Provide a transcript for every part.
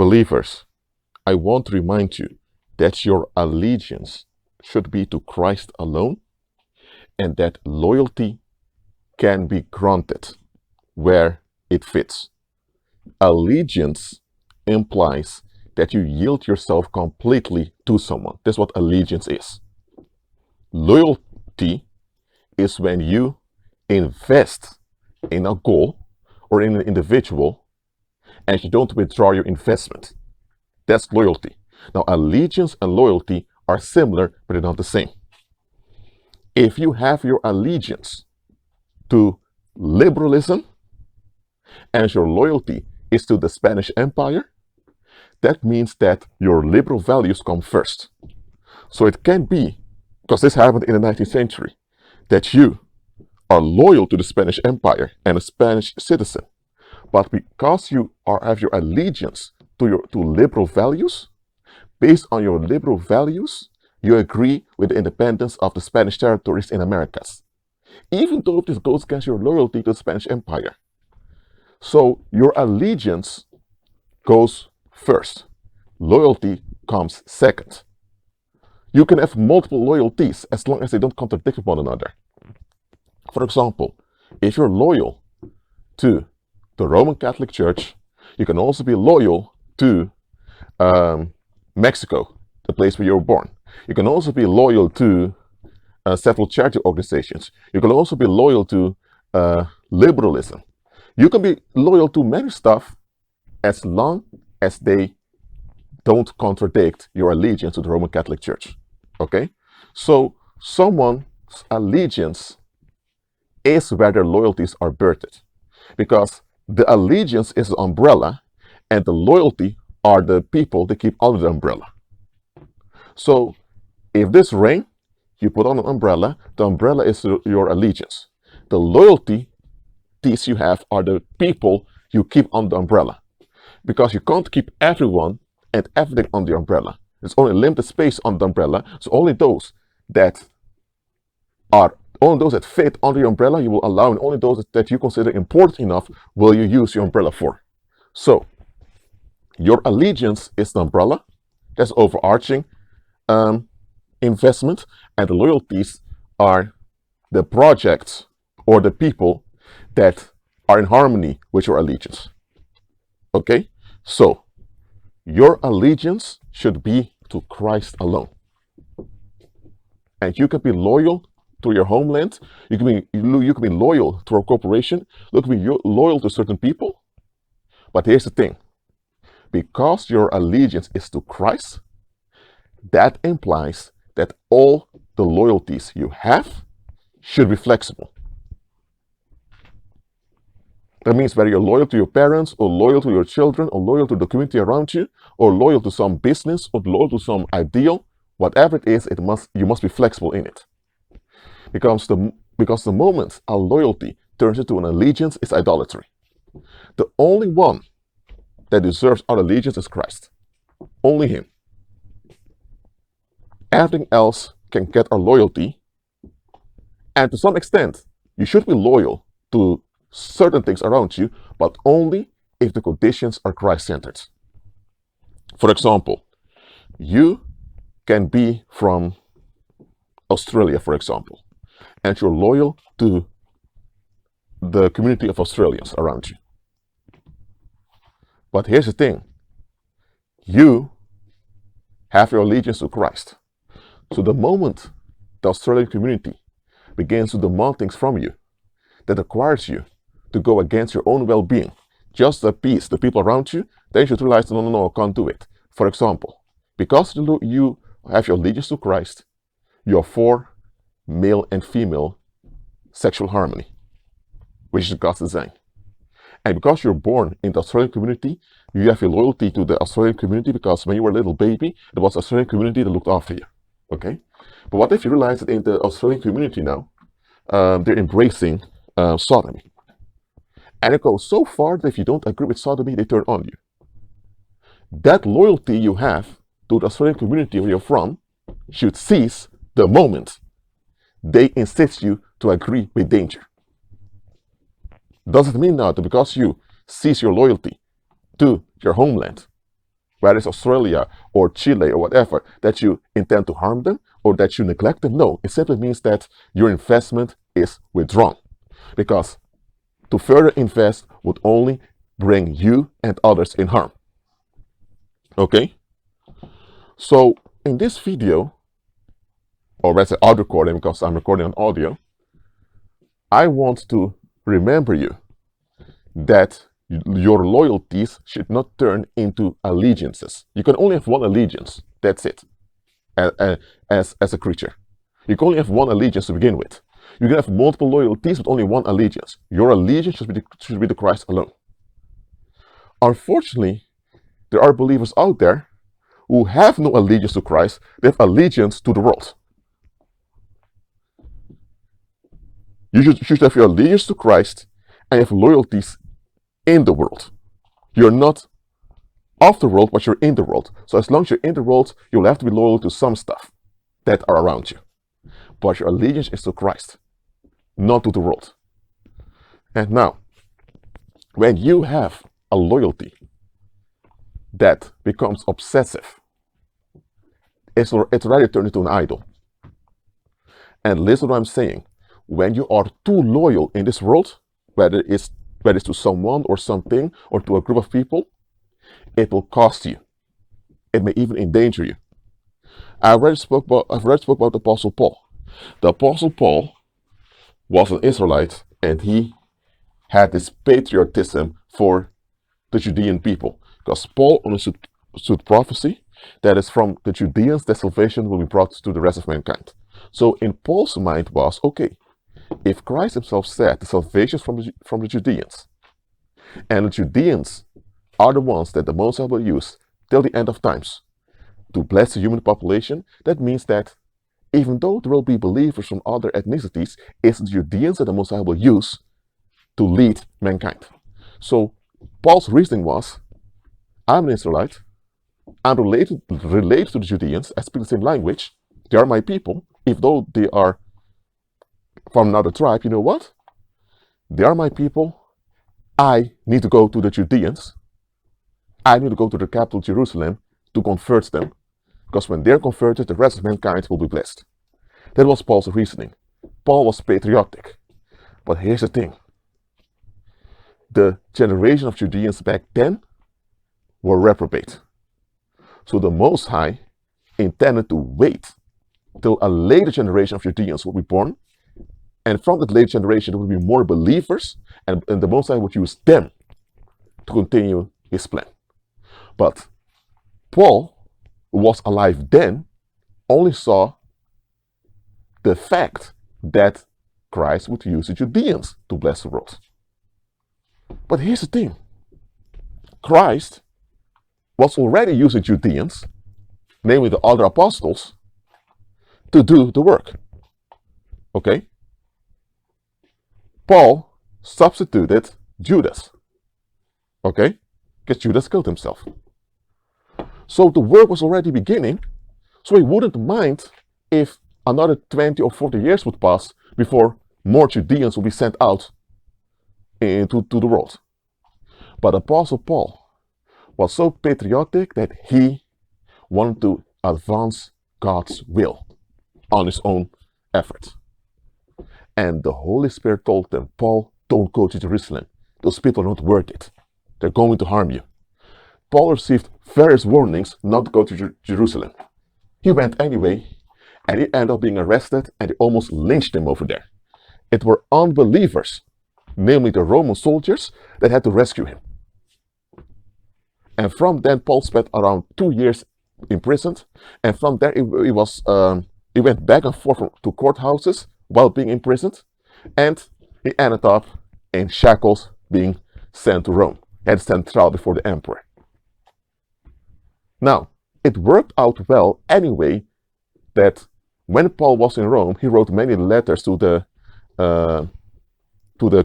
Believers, I want to remind you that your allegiance should be to Christ alone, and that loyalty can be granted where it fits. Allegiance implies that you yield yourself completely to someone. That's what allegiance is. Loyalty is when you invest in a goal or in an individual and you don't withdraw your investment. That's loyalty. Now, allegiance and loyalty are similar, but they're not the same. If you have your allegiance to liberalism and your loyalty is to the Spanish Empire, that means that your liberal values come first. So it can be, because this happened in the 19th century, that you are loyal to the Spanish Empire and a Spanish citizen, but because you have your allegiance to liberal values, based on your liberal values, you agree with the independence of the Spanish territories in Americas, even though this goes against your loyalty to the Spanish Empire. So your allegiance goes first. Loyalty comes second. You can have multiple loyalties as long as they don't contradict one another. For example, if you're loyal to the Roman Catholic Church, you can also be loyal to Mexico, the place where you were born. You can also be loyal to several charity organizations. You can also be loyal to liberalism. You can be loyal to many stuff as long as they don't contradict your allegiance to the Roman Catholic Church. Okay? So someone's allegiance is where their loyalties are birthed. Because the allegiance is the umbrella and the loyalty are the people that keep under the umbrella. So if this rain, you put on an umbrella, the umbrella is your allegiance. The loyalties you have are the people you keep on the umbrella. Because you can't keep everyone and everything on the umbrella. There's only limited space on the umbrella, so only those that fit under the umbrella you will allow, and only those that you consider important enough will you use your umbrella for. So your allegiance is the umbrella, that's overarching investment, and the loyalties are the projects or the people that are in harmony with your allegiance. Okay, so your allegiance should be to Christ alone, and you can be loyal to your homeland. You can be loyal to a corporation. You can be loyal to certain people. But here's the thing: because your allegiance is to Christ, that implies that all the loyalties you have should be flexible. That means whether you're loyal to your parents, or loyal to your children, or loyal to the community around you, or loyal to some business, or loyal to some ideal, whatever it is, you must be flexible in it. Because the moment our loyalty turns into an allegiance is idolatry. The only one that deserves our allegiance is Christ. Only Him. Everything else can get our loyalty, and to some extent, you should be loyal to certain things around you, but only if the conditions are Christ-centered. For example, you can be from Australia, for example, and you're loyal to the community of Australians around you. But here's the thing: you have your allegiance to Christ. So the moment the Australian community begins to demand things from you that requires you to go against your own well-being, just to appease the people around you, then you should realize, no, I can't do it. For example, because you have your allegiance to Christ, you're for male and female sexual harmony, which is God's design. And because you're born in the Australian community, you have a loyalty to the Australian community, because when you were a little baby, it was the Australian community that looked after you. Okay? But what if you realize that in the Australian community now, they're embracing sodomy? And it goes so far that if you don't agree with sodomy, they turn on you. That loyalty you have to the Australian community where you're from should cease the moment they insist you to agree with danger. Doesn't mean now that because you cease your loyalty to your homeland, whether it's Australia or Chile or whatever, that you intend to harm them or that you neglect them. No, it simply means that your investment is withdrawn. Because to further invest would only bring you and others in harm. Okay? So in this video, or let's say audio recording, because I'm recording on audio, I want to remember you that your loyalties should not turn into allegiances. You can only have one allegiance. That's it. As a creature, you can only have one allegiance to begin with. You can have multiple loyalties with only one allegiance. Your allegiance should be to Christ alone. Unfortunately, there are believers out there who have no allegiance to Christ. They have allegiance to the world. You should have your allegiance to Christ and you have loyalties in the world. You're not of the world, but you're in the world. So as long as you're in the world, you'll have to be loyal to some stuff that are around you. But your allegiance is to Christ, not to the world. And now, when you have a loyalty that becomes obsessive, it's already turned into an idol. And listen to what I'm saying. When you are too loyal in this world, whether it's to someone or something or to a group of people, it will cost you. It may even endanger you. I've already spoke about the Apostle Paul. The Apostle Paul was an Israelite and he had this patriotism for the Judean people. Because Paul understood prophecy that is from the Judeans that salvation will be brought to the rest of mankind. So in Paul's mind was, okay, if Christ himself said the salvation is from the Judeans, and the Judeans are the ones that the Most High will use till the end of times to bless the human population, that means that even though there will be believers from other ethnicities, it's the Judeans that the Most High will use to lead mankind. So Paul's reasoning was, I'm an Israelite, I'm related to the Judeans, I speak the same language, they are my people, even though they are from another tribe. You know what? They are my people. I need to go to the Judeans. I need to go to the capital, Jerusalem, to convert them. Because when they're converted, the rest of mankind will be blessed. That was Paul's reasoning. Paul was patriotic. But here's the thing. The generation of Judeans back then were reprobate. So the Most High intended to wait till a later generation of Judeans will be born. And from that later generation, there will be more believers, and the Most High would use them to continue his plan. But Paul, who was alive then, only saw the fact that Christ would use the Judeans to bless the world. But here's the thing. Christ was already using Judeans, namely the other apostles, to do the work. Okay? Paul substituted Judas. Okay? Because Judas killed himself. So the work was already beginning, so he wouldn't mind if another 20 or 40 years would pass before more Judeans will be sent out into the world. But Apostle Paul was so patriotic that he wanted to advance God's will on his own effort. And the Holy Spirit told them, Paul, don't go to Jerusalem. Those people are not worth it. They're going to harm you. Paul received various warnings not to go to Jerusalem. He went anyway, and he ended up being arrested, and they almost lynched him over there. It were unbelievers, namely the Roman soldiers, that had to rescue him. And from then, Paul spent around 2 years imprisoned, and from there he went back and forth to courthouses while being imprisoned, and he ended up in shackles being sent to Rome. He had to stand trial before the emperor. Now, it worked out well anyway that when Paul was in Rome, he wrote many letters to the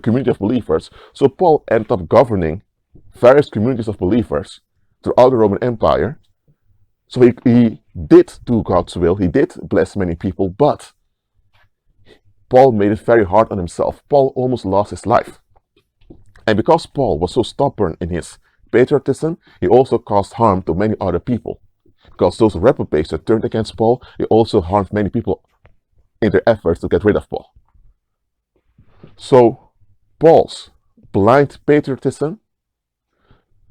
community of believers. So Paul ended up governing various communities of believers throughout the Roman Empire. So he did do God's will, he did bless many people, but Paul made it very hard on himself. Paul almost lost his life. And because Paul was so stubborn in his patriotism, he also caused harm to many other people. Because those reprobates that turned against Paul, they also harmed many people in their efforts to get rid of Paul. So Paul's blind patriotism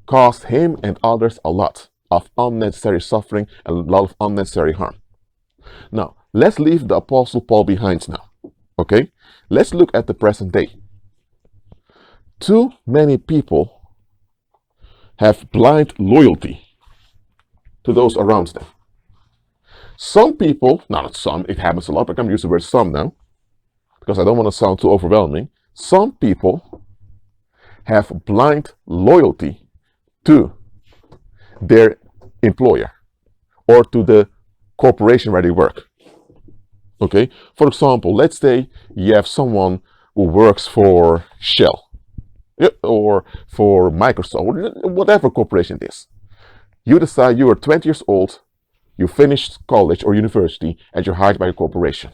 caused him and others a lot of unnecessary suffering and a lot of unnecessary harm. Now, let's leave the Apostle Paul behind now. Okay? Let's look at the present day. Too many people have blind loyalty to those around them. Some people, not some, it happens a lot, but I'm going to use the word some now, because I don't want to sound too overwhelming. Some people have blind loyalty to their employer or to the corporation where they work. Okay? For example, let's say you have someone who works for Shell or for Microsoft, whatever corporation it is. You decide you are 20 years old, you finished college or university, and you're hired by a corporation.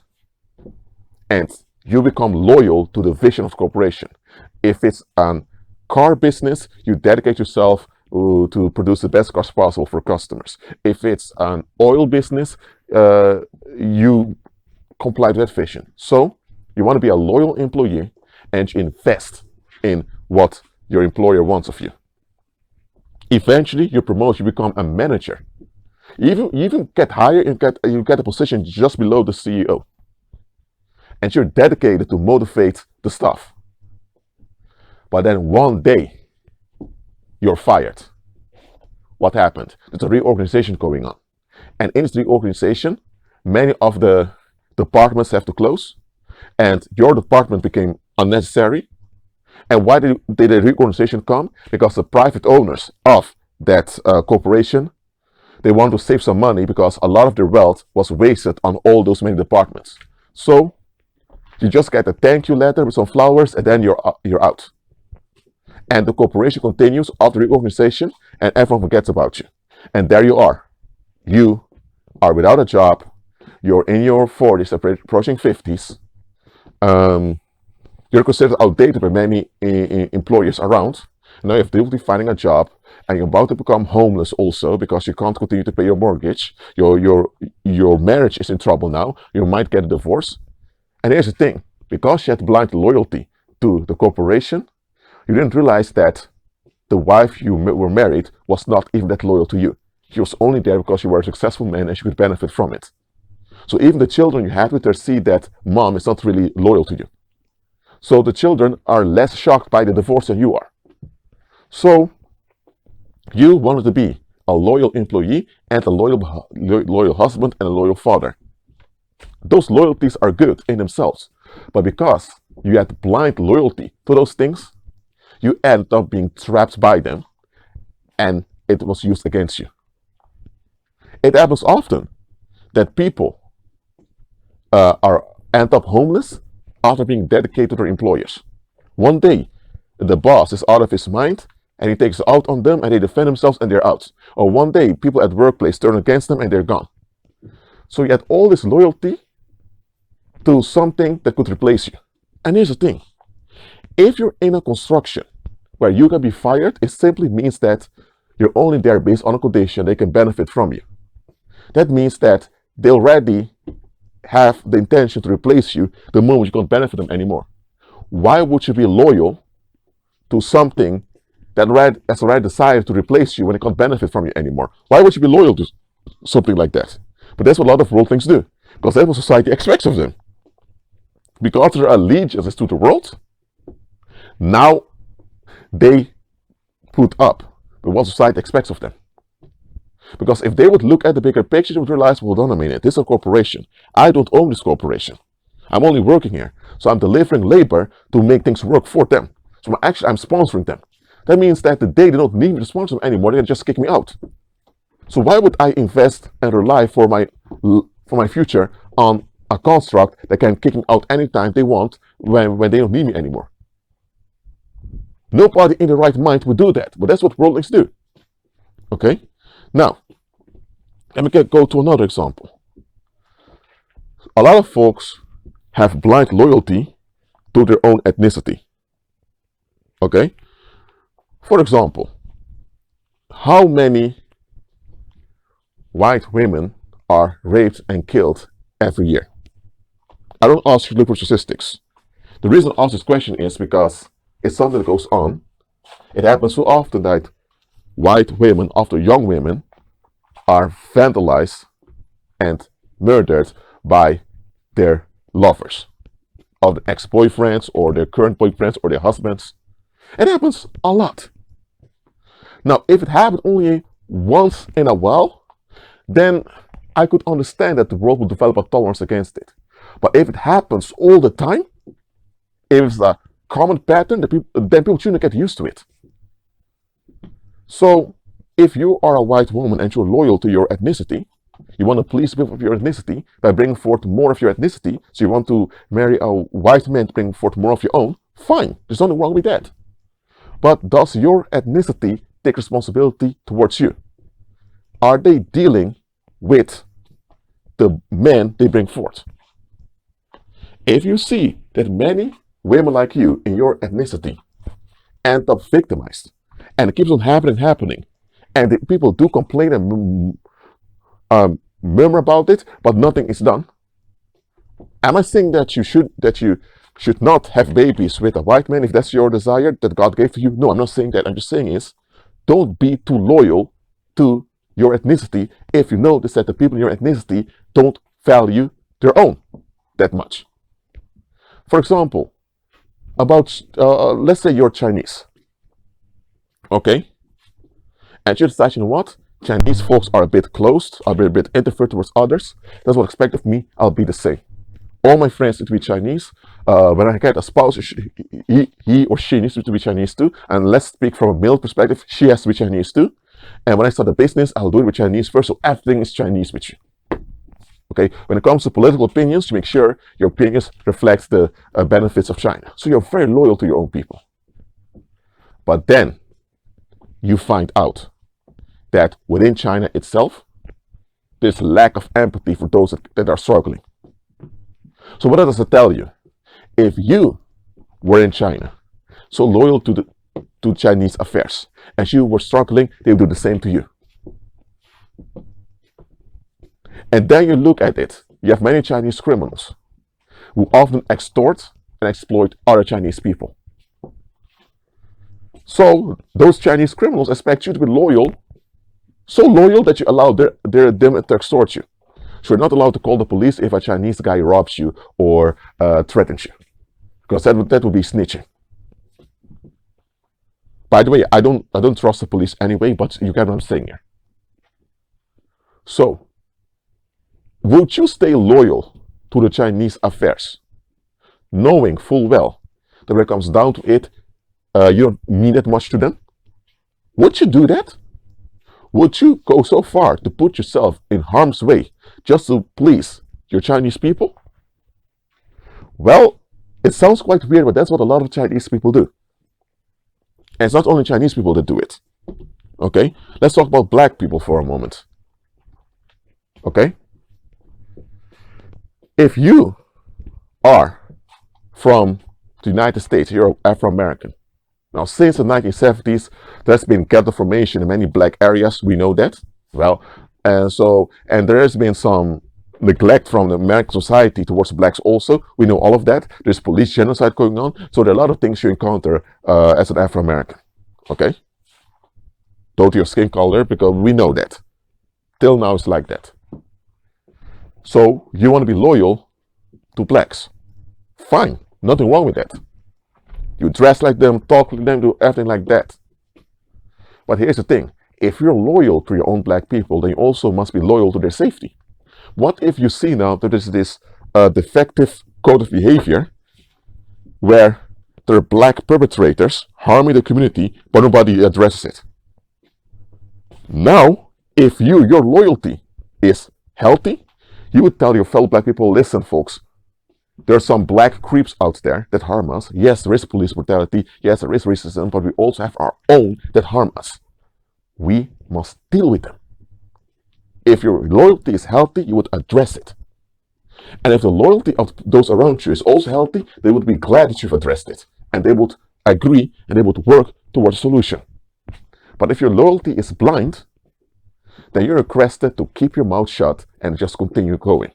And you become loyal to the vision of the corporation. If it's a car business, you dedicate yourself to produce the best cars possible for customers. If it's an oil business, you comply with that vision. So you want to be a loyal employee and you invest in what your employer wants of you. Eventually, you promote, you become a manager. You even get higher, you get a position just below the CEO. And you're dedicated to motivate the staff. But then one day, you're fired. What happened? There's a reorganization going on. And in this reorganization, many of the departments have to close. And your department became unnecessary. And why did the reorganization come? Because the private owners of that corporation, they want to save some money because a lot of their wealth was wasted on all those many departments. So you just get a thank you letter with some flowers and then you're out. And the corporation continues after the reorganization and everyone forgets about you. And there you are. You are without a job. You're in your 40s, approaching 50s. You're considered outdated by many employers around. Now you have difficulty finding a job, and you're about to become homeless also because you can't continue to pay your mortgage. Your marriage is in trouble now. You might get a divorce. And here's the thing: because you had blind loyalty to the corporation, you didn't realize that the wife you were married was not even that loyal to you. She was only there because you were a successful man and she could benefit from it. So even the children you had with her see that mom is not really loyal to you. So the children are less shocked by the divorce than you are. So you wanted to be a loyal employee and a loyal husband and a loyal father. Those loyalties are good in themselves. But because you had blind loyalty to those things, you end up being trapped by them and it was used against you. It happens often that people end up homeless after being dedicated to their employers. One day, the boss is out of his mind and he takes it out on them and they defend themselves and they're out. Or one day, people at workplace turn against them and they're gone. So you had all this loyalty to something that could replace you. And here's the thing. If you're in a construction where you can be fired, it simply means that you're only there based on a condition they can benefit from you. That means that they already have the intention to replace you the moment you can't benefit them anymore. Why would you be loyal to something that has already decided to replace you when it can't benefit from you anymore? Why would you be loyal to something like that? But that's what a lot of worldlings do, because that's what society expects of them. Because their allegiance is to the world, now they put up with what society expects of them. Because if they would look at the bigger picture, they would realize, well, hold on a minute, this is a corporation. I don't own this corporation. I'm only working here. So I'm delivering labor to make things work for them. So I'm sponsoring them. That means that the day they don't need me to sponsor them anymore, they can just kick me out. So why would I invest and rely for my future on a construct that can kick me out anytime they want when they don't need me anymore? Nobody in the right mind would do that, but that's what worldlings do. Okay? Now, let me go to another example. A lot of folks have blind loyalty to their own ethnicity. Okay? For example, how many white women are raped and killed every year? I don't ask you to look for statistics. The reason I ask this question is because it's something that goes on. It happens so often that white women, often young women, are vandalized and murdered by their lovers, of their ex-boyfriends or their current boyfriends or their husbands. It happens a lot. Now, if it happened only once in a while, then I could understand that the world would develop a tolerance against it. But if it happens all the time, if it's a common pattern, then people shouldn't get used to it. So, if you are a white woman and you're loyal to your ethnicity, you want to please people of your ethnicity by bringing forth more of your ethnicity, so you want to marry a white man to bring forth more of your own, fine, there's nothing wrong with that. But does your ethnicity take responsibility towards you? Are they dealing with the men they bring forth? If you see that many women like you in your ethnicity end up victimized, and it keeps on happening, and the people do complain and murmur about it, but nothing is done, am I saying that you should not have babies with a white man if that's your desire that God gave to you? No, I'm not saying that. I'm just saying is, don't be too loyal to your ethnicity if you notice that the people in your ethnicity don't value their own that much. For example, about let's say you're Chinese, okay, and you decide, you know what, Chinese folks are a bit closed, a bit introvert towards others. That's what expect of me. I'll be the same. All my friends need to be Chinese. When I get a spouse, he or she needs to be Chinese too. And let's speak from a male perspective, she has to be Chinese too. And when I start a business, I'll do it with Chinese first, so everything is Chinese with you. Okay, when it comes to political opinions, you make sure your opinions reflect the benefits of China. So you're very loyal to your own people. But then you find out that within China itself, there's a lack of empathy for those that are struggling. So what does it tell you? If you were in China, so loyal to Chinese affairs, and you were struggling, they would do the same to you. And then you look at it, you have many Chinese criminals who often extort and exploit other Chinese people. So those Chinese criminals expect you to be loyal, so loyal that you allow them to extort you. So you're not allowed to call the police if a Chinese guy robs you or threatens you, because that would be snitching. By the way, I don't trust the police anyway, but you get what I'm saying here. So, would you stay loyal to the Chinese affairs, knowing full well that when it comes down to it, you don't mean that much to them? Would you do that? Would you go so far to put yourself in harm's way just to please your Chinese people? Well, it sounds quite weird, but that's what a lot of Chinese people do. And it's not only Chinese people that do it. Okay? Let's talk about black people for a moment. Okay? If you are from the United States, you're Afro-American. Now, since the 1970s, there's been ghetto formation in many black areas. We know that. Well, and there has been some neglect from the American society towards blacks also. We know all of that. There's police genocide going on. So there are a lot of things you encounter as an Afro-American. Okay? Don't your skin color, because we know that. Till now it's like that. So you want to be loyal to blacks. Fine. Nothing wrong with that. You dress like them, talk like them, do everything like that. But here's the thing. If you're loyal to your own black people, then you also must be loyal to their safety. What if you see now that there's this defective code of behavior where there are black perpetrators harming the community, but nobody addresses it? Now, if your loyalty is healthy, you would tell your fellow black people, listen folks, there are some black creeps out there that harm us. Yes, there is police brutality. Yes, there is racism, but we also have our own that harm us. We must deal with them. If your loyalty is healthy, you would address it. And if the loyalty of those around you is also healthy, they would be glad that you've addressed it. And they would agree and they would work towards a solution. But if your loyalty is blind, then you're requested to keep your mouth shut and just continue going.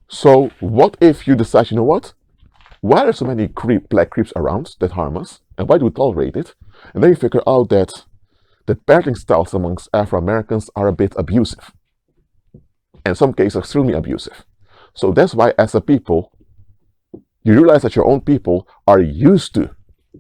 So what if you decide, you know what? Why are there so many black creeps around that harm us? And why do we tolerate it? And then you figure out that the parenting styles amongst Afro-Americans are a bit abusive. And in some cases, extremely abusive. So that's why, as a people, you realize that your own people are used to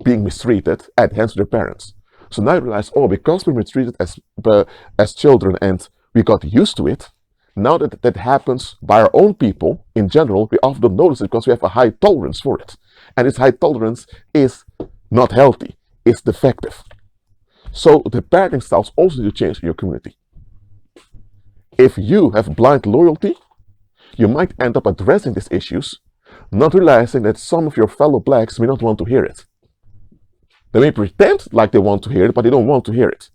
being mistreated at the hands of their parents. So now you realize, oh, because we're mistreated as children and we got used to it, now that that happens by our own people in general, we often don't notice it because we have a high tolerance for it. And this high tolerance is not healthy, it's defective. So the parenting styles also need to change in your community. If you have blind loyalty, you might end up addressing these issues, not realizing that some of your fellow blacks may not want to hear it. They may pretend like they want to hear it, but they don't want to hear it.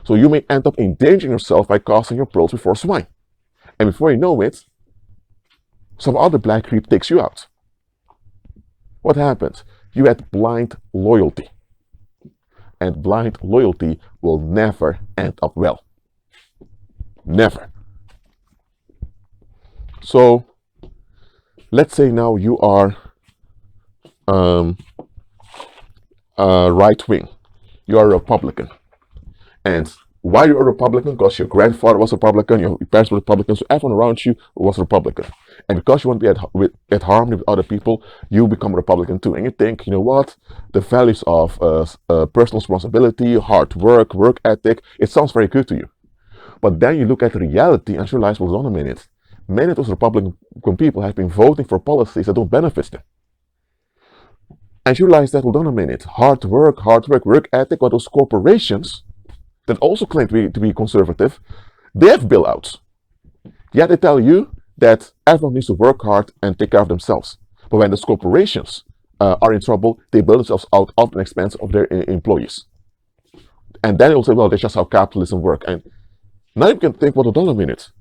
So you may end up endangering yourself by casting your pearls before swine. And before you know it, some other black creep takes you out. What happens? You had blind loyalty. And blind loyalty will never end up well. Never. So, let's say now you are right wing. You are a Republican. And why you're a Republican? Because your grandfather was a Republican, your parents were Republicans, so everyone around you was a Republican. And because you want to be at harmony with other people, you become a Republican too. And you think, you know what? The values of personal responsibility, hard work, work ethic, it sounds very good to you. But then you look at the reality and you realize, well, hold on a minute. Many of those Republican people have been voting for policies that don't benefit them. And you realize that, hold on a minute, hard work, work ethic, but those corporations that also claim to be conservative, they have bailouts. Yet they tell you that everyone needs to work hard and take care of themselves. But when those corporations are in trouble, they bail themselves out at the expense of their employees. And then they'll say, well, that's just how capitalism works. And now you can think, well, hold on a minute.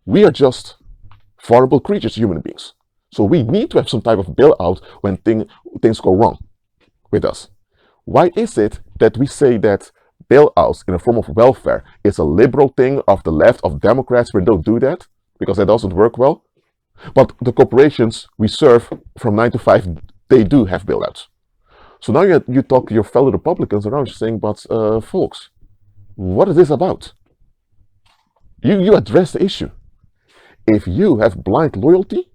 We are just vulnerable creatures, human beings. So we need to have some type of bailout when things go wrong with us. Why is it that we say that bailouts in a form of welfare is a liberal thing of the left, of Democrats? We don't do that because that doesn't work well. But the corporations we serve from 9 to 5, they do have bailouts. So now you talk to your fellow Republicans around saying, but folks, what is this about? You address the issue. If you have blind loyalty,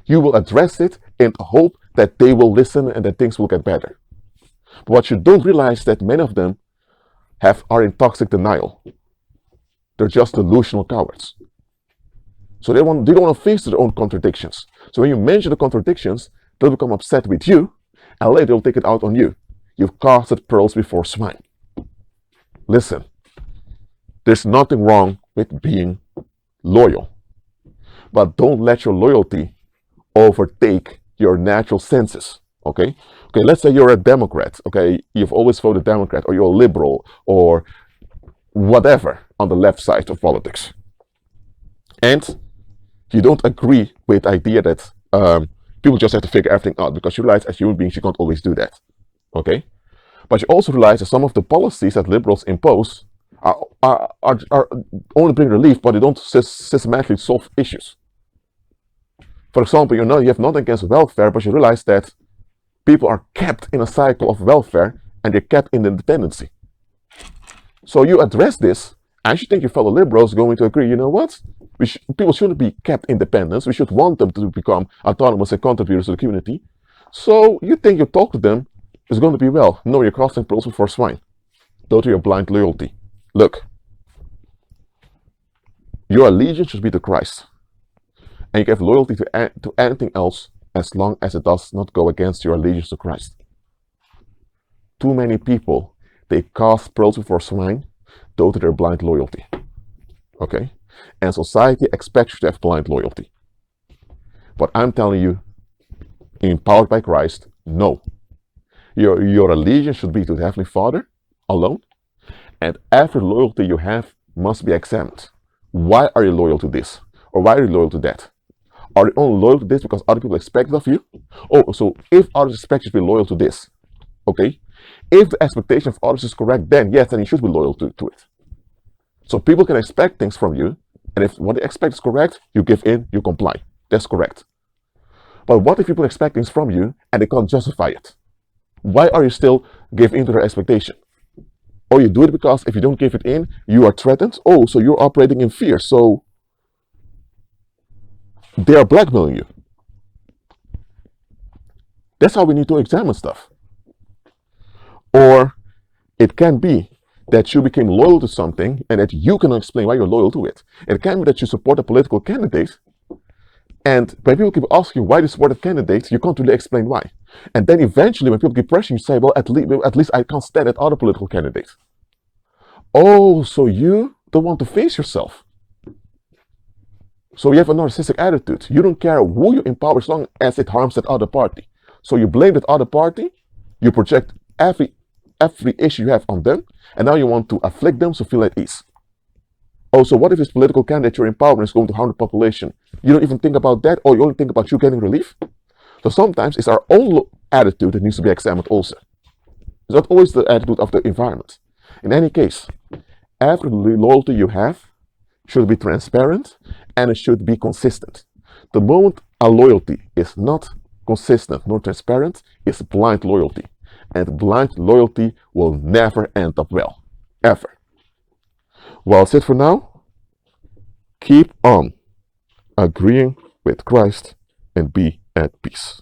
you will address it in hope that they will listen and that things will get better. But what you don't realize that many of them are in toxic denial. They're just delusional cowards. So they don't want to face their own contradictions. So when you mention the contradictions, they'll become upset with you, and later they'll take it out on you. You've casted pearls before swine. Listen, there's nothing wrong with being loyal. But don't let your loyalty overtake your natural senses. Okay, let's say you're a Democrat. Okay, you've always voted Democrat, or you're a liberal, or whatever on the left side of politics. And you don't agree with the idea that people just have to figure everything out, because you realize as human beings you can't always do that. Okay, but you also realize that some of the policies that liberals impose are only bring relief, but they don't systematically solve issues. For example, you have nothing against welfare, but you realize that people are kept in a cycle of welfare and they're kept in dependency. So you address this, and you think your fellow liberals are going to agree, you know what? People shouldn't be kept independent. We should want them to become autonomous and contributors to the community. So you think you talk to them is going to be well. No, you're casting pearls before swine. Due to your blind loyalty. Look, your allegiance should be to Christ. And you can have loyalty to anything else as long as it does not go against your allegiance to Christ. Too many people, they cast pearls before swine due to their blind loyalty. Okay? And society expects you to have blind loyalty. But I'm telling you, empowered by Christ, no. Your allegiance should be to the Heavenly Father alone. And every loyalty you have must be examined. Why are you loyal to this? Or why are you loyal to that? Are you only loyal to this because other people expect it of you? Oh, so if others expect you to be loyal to this, okay, If the expectation of others is correct, then yes, then you should be loyal to it. So people can expect things from you, and if what they expect is correct, you give in, you comply. That's correct. But what if people expect things from you and they can't justify it? Why are you still giving in to their expectation? Oh, you do it because if you don't give it in, you are threatened. Oh, so you're operating in fear. So they are blackmailing you. That's how we need to examine stuff. Or it can be that you became loyal to something and that you can explain why you're loyal to it. It can be that you support a political candidate, and when people keep asking you why you support a candidate, you can't really explain why. And then eventually, when people keep pressuring you, say, well, at least I can't stand that other political candidate. Oh, so you don't want to face yourself. So you have a narcissistic attitude. You don't care who you empower as long as it harms that other party. So you blame that other party, you project every issue you have on them, and now you want to afflict them to feel at ease. Oh, so what if this political candidate you're empowering is going to harm the population? You don't even think about that, or you only think about you getting relief? So sometimes it's our own attitude that needs to be examined also. It's not always the attitude of the environment. In any case, every loyalty you have should be transparent and it should be consistent. The moment a loyalty is not consistent nor transparent, it's blind loyalty. And blind loyalty will never end up well. Ever. Well, that's it for now. Keep on agreeing with Christ and be at peace.